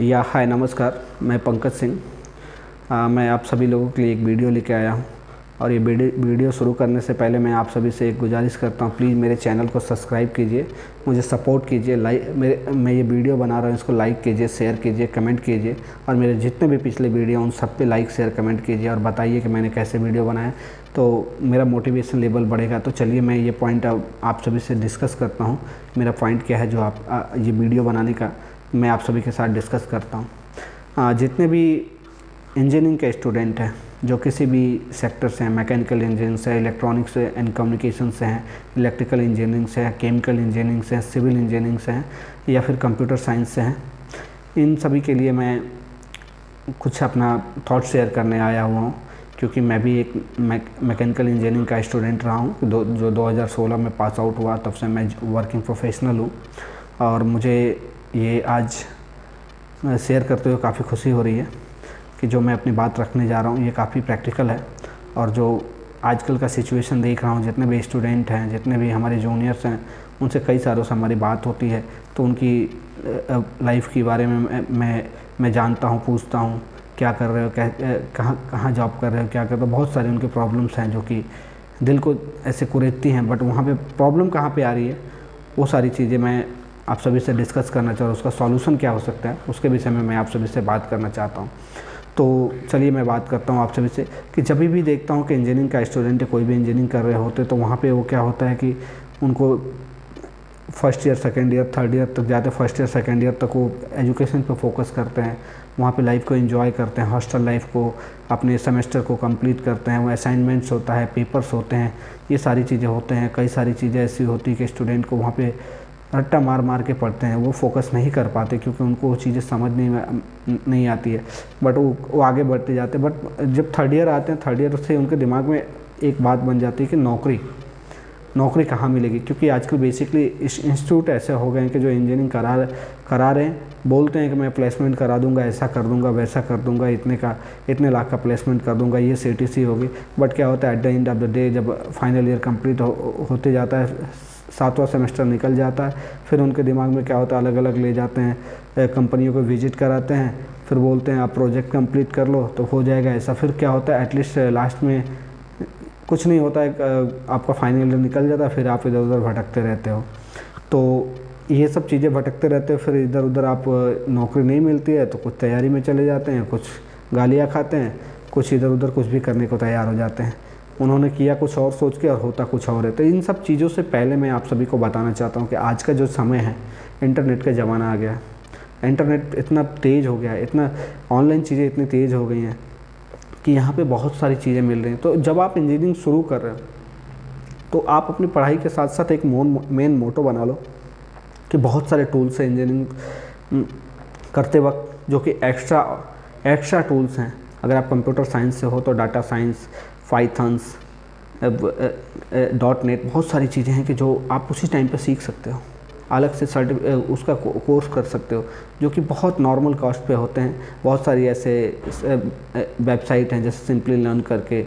या हाय नमस्कार, मैं पंकज सिंह। मैं आप सभी लोगों के लिए एक वीडियो लेके आया हूँ। और ये वीडियो शुरू करने से पहले मैं आप सभी से एक गुजारिश करता हूँ, प्लीज़ मेरे चैनल को सब्सक्राइब कीजिए, मुझे सपोर्ट कीजिए। मैं ये वीडियो बना रहा हूँ, इसको लाइक कीजिए, शेयर कीजिए, कमेंट कीजिए। और मेरे जितने भी पिछले वीडियो उन सब पे लाइक शेयर कमेंट कीजिए और बताइए कि मैंने कैसे वीडियो बनाया, तो मेरा मोटिवेशन लेवल बढ़ेगा। तो चलिए मैं ये पॉइंट आप सभी से डिस्कस करता हूँ। मेरा पॉइंट क्या है जो आप ये वीडियो बनाने का मैं आप सभी के साथ डिस्कस करता हूँ। जितने भी इंजीनियरिंग के स्टूडेंट हैं जो किसी भी सेक्टर से हैं, मैकेनिकल इंजीनियरिंग से, इलेक्ट्रॉनिक्स एंड कम्युनिकेशन से हैं, इलेक्ट्रिकल इंजीनियरिंग से हैं, केमिकल इंजीनियरिंग से हैं, सिविल इंजीनियरिंग से हैं या फिर कंप्यूटर साइंस से हैं, इन सभी के लिए मैं कुछ अपना थॉट शेयर करने आया हुआ हूँ। क्योंकि मैं भी एक मैकेनिकल इंजीनियरिंग का स्टूडेंट रहा हूँ जो 2016 में पास आउट हुआ, तब से मैं वर्किंग प्रोफेशनल हूँ। और मुझे ये आज शेयर करते हुए काफ़ी खुशी हो रही है कि जो मैं अपनी बात रखने जा रहा हूँ ये काफ़ी प्रैक्टिकल है। और जो आजकल का सिचुएशन देख रहा हूँ, जितने भी स्टूडेंट हैं, जितने भी हमारे जूनियर्स हैं, उनसे कई सालों से हमारी बात होती है, तो उनकी लाइफ के बारे में मैं जानता हूँ, पूछता हूँ क्या कर रहे हो, कहाँ जॉब कर रहे हो, क्या कर रहे हो। बहुत सारी उनकी प्रॉब्लम्स हैं जो कि दिल को ऐसे कुरेदती हैं, बट वहाँ पे प्रॉब्लम कहाँ पे आ रही है, वो सारी चीज़ें मैं आप सभी से डिस्कस करना चाह रहा हूँ। उसका सॉल्यूशन क्या हो सकता है उसके विषय में मैं आप सभी से बात करना चाहता हूँ। तो चलिए मैं बात करता हूँ आप सभी से कि जब भी देखता हूँ कि इंजीनियरिंग का स्टूडेंट है, कोई भी इंजीनियरिंग कर रहे होते, तो वहाँ पे वो क्या होता है कि उनको first year, second year, third year तक जाते, फर्स्ट ईयर, सेकेंड ईयर तक वो एजुकेशन पे फोकस करते हैं, वहाँ पे लाइफ को एंजॉय करते हैं, हॉस्टल लाइफ को, अपने सेमेस्टर को कंप्लीट करते हैं। वो असाइनमेंट्स होता है, पेपर्स होते हैं, ये सारी चीज़ें होते हैं। कई सारी चीज़ें ऐसी होती है कि स्टूडेंट को वहाँ पे रट्टा मार मार के पढ़ते हैं, वो फोकस नहीं कर पाते क्योंकि उनको वो चीज़ें समझ नहीं आती है। बट वो आगे बढ़ते जाते हैं। बट जब थर्ड ईयर आते हैं, थर्ड ईयर से उनके दिमाग में एक बात बन जाती है कि नौकरी कहाँ मिलेगी। क्योंकि आजकल बेसिकली इंस्टीट्यूट ऐसे हो गए हैं कि जो इंजीनियरिंग करा रहे हैं, बोलते हैं कि मैं प्लेसमेंट करा दूंगा, ऐसा कर दूंगा, वैसा कर दूंगा, इतने लाख का प्लेसमेंट कर दूंगा, ये CTC होगी। बट क्या होता है, at the end of the day जब फाइनल ईयर कंप्लीट होते जाता है, 7वां सेमेस्टर निकल जाता है, फिर उनके दिमाग में क्या होता है, अलग अलग ले जाते हैं, कंपनियों को विजिट कराते हैं, फिर बोलते हैं आप प्रोजेक्ट कंप्लीट कर लो तो हो जाएगा ऐसा। फिर क्या होता है, एटलीस्ट लास्ट में कुछ नहीं होता है, आपका फाइनल ईयर निकल जाता है, फिर आप इधर उधर भटकते रहते हो। तो ये सब चीज़ें भटकते रहते हो, फिर इधर उधर आप नौकरी नहीं मिलती है तो कुछ तैयारी में चले जाते हैं, कुछ गालियाँ खाते हैं, कुछ इधर उधर कुछ भी करने को तैयार हो जाते हैं। उन्होंने किया कुछ और सोच के और होता कुछ और है। तो इन सब चीज़ों से पहले मैं आप सभी को बताना चाहता हूँ कि आज का जो समय है, इंटरनेट का ज़माना आ गया है। इंटरनेट इतना तेज़ हो गया है, इतना ऑनलाइन चीज़ें इतनी तेज़ हो गई हैं कि यहाँ पे बहुत सारी चीज़ें मिल रही हैं। तो जब आप इंजीनियरिंग शुरू कर रहे हो तो आप अपनी पढ़ाई के साथ साथ एक मेन मोटो बना लो कि बहुत सारे टूल्स हैं इंजीनियरिंग करते वक्त जो कि एक्स्ट्रा टूल्स हैं। अगर आप कंप्यूटर साइंस से हो तो डाटा साइंस, पाइथन्स, .NET, बहुत सारी चीज़ें हैं कि जो आप उसी टाइम पे सीख सकते हो, अलग से उसका कोर्स कर सकते हो जो कि बहुत नॉर्मल कॉस्ट पे होते हैं। बहुत सारी ऐसे वेबसाइट हैं जैसे सिंपली लर्न करके,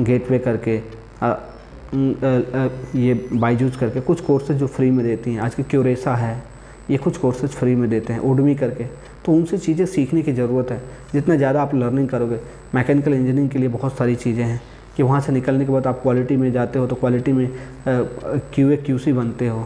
गेटवे करके, ये बायजूस करके, कुछ कोर्सेज जो फ्री में देती हैं। आज की क्यूरेसा है, ये कुछ कोर्सेज फ्री में देते हैं, उडमी करके। तो उनसे चीज़ें सीखने की ज़रूरत है। जितना ज़्यादा आप लर्निंग करोगे, मैकेनिकल इंजीनियरिंग के लिए बहुत सारी चीज़ें हैं कि वहाँ से निकलने के बाद आप क्वालिटी में जाते हो तो क्वालिटी में QA QC बनते हो।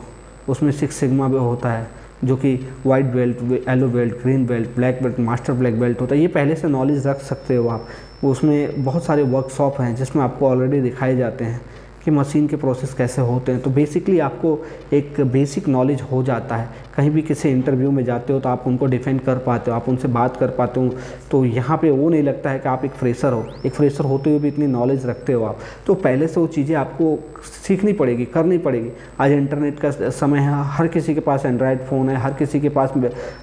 उसमें 6 सिग्मा भी होता है जो कि white belt, yellow belt, green belt, black belt, master black belt होता है। ये पहले से नॉलेज रख सकते हो आप। उसमें बहुत सारे वर्कशॉप हैं जिसमें आपको ऑलरेडी दिखाए जाते हैं कि मशीन के प्रोसेस कैसे होते हैं। तो बेसिकली आपको एक बेसिक नॉलेज हो जाता है। कहीं भी किसी इंटरव्यू में जाते हो तो आप उनको डिफेंड कर पाते हो, आप उनसे बात कर पाते हो। तो यहाँ पे वो नहीं लगता है कि आप एक फ्रेशर हो। एक फ्रेशर होते हुए भी इतनी नॉलेज रखते हो आप, तो पहले से वो चीज़ें आपको सीखनी पड़ेगी, करनी पड़ेगी। आज इंटरनेट का समय है, हर किसी के पास एंड्रॉयड फ़ोन है, हर किसी के पास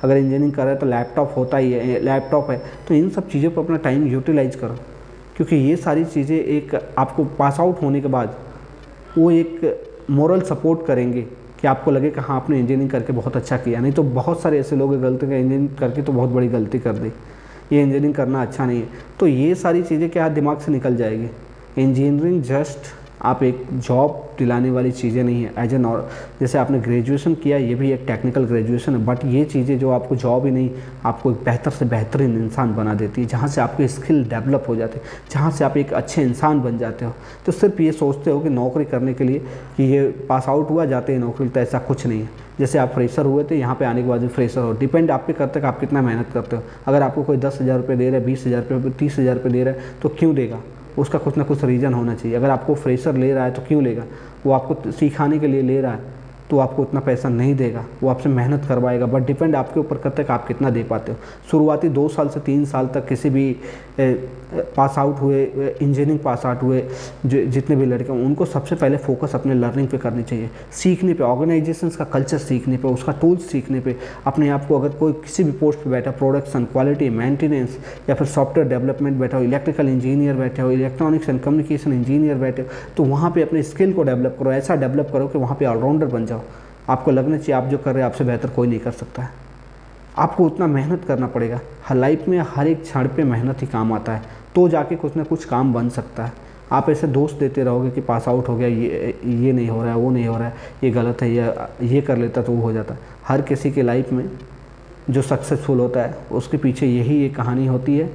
अगर इंजीनियरिंग कर रहे हैं तो लैपटॉप होता ही है, लैपटॉप है। तो इन सब चीज़ों पर अपना टाइम यूटिलाइज करो, क्योंकि ये सारी चीज़ें एक आपको पास आउट होने के बाद वो एक मोरल सपोर्ट करेंगे कि आपको लगे कि हाँ आपने इंजीनियरिंग करके बहुत अच्छा किया। नहीं तो बहुत सारे ऐसे लोग गलती का इंजीनियरिंग करके तो बहुत बड़ी गलती कर दी, ये इंजीनियरिंग करना अच्छा नहीं है। तो ये सारी चीज़ें क्या दिमाग से निकल जाएगी। इंजीनियरिंग जस्ट आप एक जॉब दिलाने वाली चीज़ें नहीं है। एज ए जैसे आपने ग्रेजुएशन किया, ये भी एक टेक्निकल ग्रेजुएशन है, बट ये चीज़ें जो आपको जॉब ही नहीं, आपको एक बेहतर से बेहतरीन इंसान बना देती है, जहाँ से आपके स्किल डेवलप हो जाते हैं, जहाँ से आप एक अच्छे इंसान बन जाते हो। तो सिर्फ ये सोचते हो कि नौकरी करने के लिए कि ये पास आउट हुआ जाते हैं नौकरी, तो ऐसा कुछ नहीं है। जैसे आप फ्रेशर हुए थे, यहाँ पे आने के बाद भी फ्रेशर हो, डिपेंड आप पे करते हैं कि आप कितना मेहनत करते हो। अगर आपको कोई 10,000 रुपये दे रहा है, 20,000 रुपये, 30,000 रुपये दे रहा है, तो क्यों देगा? उसका कुछ ना कुछ रीज़न होना चाहिए। अगर आपको फ्रेशर ले रहा है तो क्यों लेगा? वो आपको सिखाने के लिए ले रहा है, तो आपको उतना पैसा नहीं देगा, वो आपसे मेहनत करवाएगा। बट डिपेंड आपके ऊपर करता है कि आप कितना दे पाते हो। शुरुआती 2 साल से 3 साल तक किसी भी पास आउट हुए, इंजीनियरिंग पास आउट हुए जितने भी लड़के हैं, उनको सबसे पहले फोकस अपने लर्निंग पे करनी चाहिए, सीखने पे, ऑर्गेनाइजेशंस का कल्चर सीखने पे, उसका टूल्स सीखने पे। अपने आप को, अगर कोई किसी भी पोस्ट पे बैठा, प्रोडक्शन, क्वालिटी, मेंटेनेंस या फिर सॉफ्टवेयर डेवलपमेंट बैठा हो, इलेक्ट्रिकल इंजीनियर बैठे हो, इलेक्ट्रॉनिक्स एंड कम्युनिकेशन इंजीनियर बैठे हो, तो वहाँ पर अपने स्किल को डेवलप करो, ऐसा डेवलप करो कि वहाँ पर ऑलराउंडर बन जाओ। आपको लगना चाहिए आप जो कर रहे हैं आपसे बेहतर कोई नहीं कर सकता है। आपको उतना मेहनत करना पड़ेगा। हर लाइफ में हर एक क्षण पे मेहनत ही काम आता है, तो जाके कुछ ना कुछ काम बन सकता है। आप ऐसे दोस्त देते रहोगे कि पास आउट हो गया, ये नहीं हो रहा है, वो नहीं हो रहा है, ये गलत है, ये कर लेता तो वो हो जाता है। हर किसी के लाइफ में जो सक्सेसफुल होता है उसके पीछे यही एक कहानी होती है,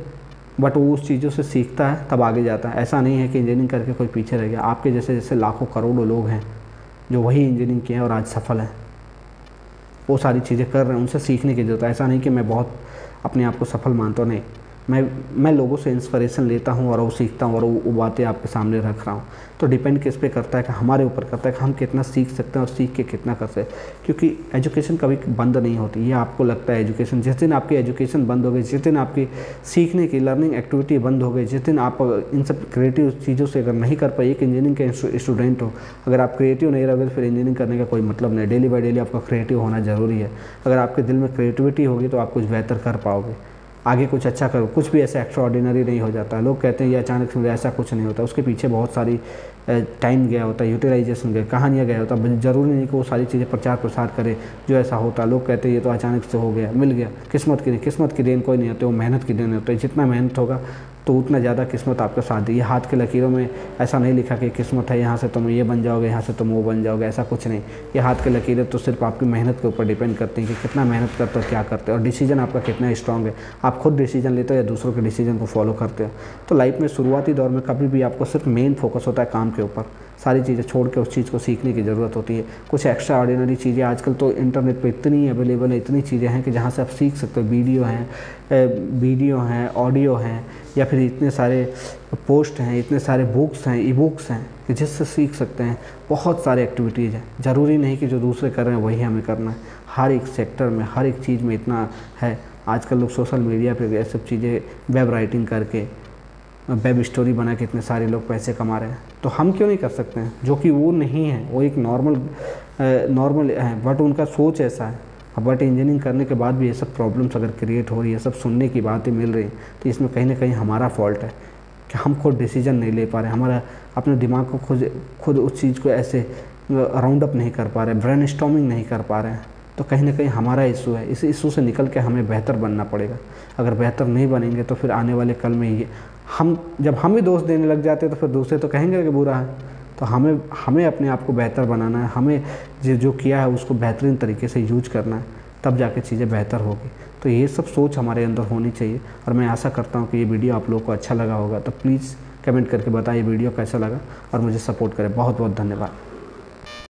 बट वो उस चीज़ों से सीखता है तब आगे जाता है। ऐसा नहीं है कि इंजीनियरिंग करके कोई पीछे रह गया। आपके जैसे जैसे लाखों करोड़ों लोग हैं जो वही इंजीनियरिंग किए हैं और आज सफल हैं, वो सारी चीज़ें कर रहे हैं, उनसे सीखने की ज़रूरत है। ऐसा नहीं कि मैं बहुत अपने आप को सफल मानता हूँ, नहीं, मैं लोगों से इंस्पिरेशन लेता हूँ और वो सीखता हूँ और वो बातें आपके सामने रख रहा हूँ। तो डिपेंड किस पे करता है कि हमारे ऊपर करता है कि हम कितना सीख सकते हैं और सीख के कितना कर सकते हैं। क्योंकि एजुकेशन कभी बंद नहीं होती। ये आपको लगता है एजुकेशन, जिस दिन आपकी एजुकेशन बंद हो गई, जिस दिन आपकी सीखने की लर्निंग एक्टिविटी बंद हो गई, जिस दिन आप इन सब क्रिएटिव चीज़ों से अगर नहीं कर पाए, एक इंजीनियरिंग के स्टूडेंट हो, अगर आप क्रिएटिव नहीं रहोगे तो फिर इंजीनियरिंग करने का कोई मतलब नहीं। डेली बाई डेली आपका क्रिएटिव होना ज़रूरी है। अगर आपके दिल में क्रिएटिविटी होगी तो आप कुछ बेहतर कर पाओगे, आगे कुछ अच्छा करो। कुछ भी ऐसा एक्स्ट्रा ऑर्डिनरी नहीं हो जाता। लोग कहते हैं ये अचानक से, ऐसा कुछ नहीं होता। उसके पीछे बहुत सारी टाइम गया होता है, यूटिलाइजेशन गया, कहानियाँ गया होता है। ज़रूरी नहीं कि वो सारी चीज़ें प्रचार प्रसार करे जो ऐसा होता है। लोग कहते हैं ये तो अचानक से हो गया, मिल गया, किस्मत की देन कोई नहीं होती, वो मेहनत की देन होती है। जितना मेहनत होगा तो उतना ज़्यादा किस्मत आपका साथ दी। ये हाथ के लकीरों में ऐसा नहीं लिखा कि किस्मत है, यहाँ से तुम ये बन जाओगे, यहाँ से तुम वो बन जाओगे, ऐसा कुछ नहीं। ये हाथ के लकीरें तो सिर्फ आपकी मेहनत के ऊपर डिपेंड करती हैं कि कितना मेहनत करते हो, क्या करते हो, और डिसीजन आपका कितना स्ट्रांग है। आप खुद डिसीजन लेते हो या दूसरों के डिसीजन को फॉलो करते हो। तो लाइफ में शुरुआती दौर में कभी भी आपको सिर्फ मेन फोकस होता है काम के ऊपर। सारी चीज़ें छोड़ के उस चीज़ को सीखने की ज़रूरत होती है। कुछ एक्स्ट्रा ऑर्डिनरी चीज़ें आजकल तो इंटरनेट पे इतनी अवेलेबल है, इतनी चीज़ें हैं कि जहाँ से आप सीख सकते हो। वीडियो हैं, ऑडियो हैं, या फिर इतने सारे पोस्ट हैं, इतने सारे बुक्स हैं, ई बुक्स हैं कि जिससे सीख सकते हैं। बहुत सारे एक्टिविटीज़ हैं। ज़रूरी नहीं कि जो दूसरे कर रहे हैं वही हमें करना है। हर एक सेक्टर में, हर एक चीज़ में इतना है। आजकल लोग सोशल मीडिया पे ये सब चीज़ें, वेब राइटिंग करके, वेब स्टोरी बना के इतने सारे लोग पैसे कमा रहे हैं। तो हम क्यों नहीं कर सकते हैं? जो कि वो नहीं है, वो एक नॉर्मल है, बट उनका सोच ऐसा है। बट इंजीनियरिंग करने के बाद भी ये सब प्रॉब्लम्स अगर क्रिएट हो रही है, सब सुनने की बातें मिल रही हैं, तो इसमें कहीं ना कहीं हमारा फॉल्ट है कि हम खुद डिसीजन नहीं ले पा रहे। हमारा अपने दिमाग को खुद उस चीज़ को ऐसे राउंड अप नहीं कर पा रहे, ब्रेनस्टॉर्मिंग नहीं कर पा रहे हैं। तो कहीं ना कहीं हमारा इशू है। इस इशू से निकल के हमें बेहतर बनना पड़ेगा। अगर बेहतर नहीं बनेंगे तो फिर आने वाले कल में ये जब हम ही दोष देने लग जाते हैं तो फिर दूसरे तो कहेंगे कि बुरा है। तो हमें अपने आप को बेहतर बनाना है। हमें जो किया है उसको बेहतरीन तरीके से यूज करना है, तब जाके चीज़ें बेहतर होगी। तो ये सब सोच हमारे अंदर होनी चाहिए। और मैं आशा करता हूँ कि ये वीडियो आप लोगों को अच्छा लगा होगा। तो प्लीज़ कमेंट करके बताइए वीडियो कैसा लगा और मुझे सपोर्ट करें। बहुत बहुत धन्यवाद।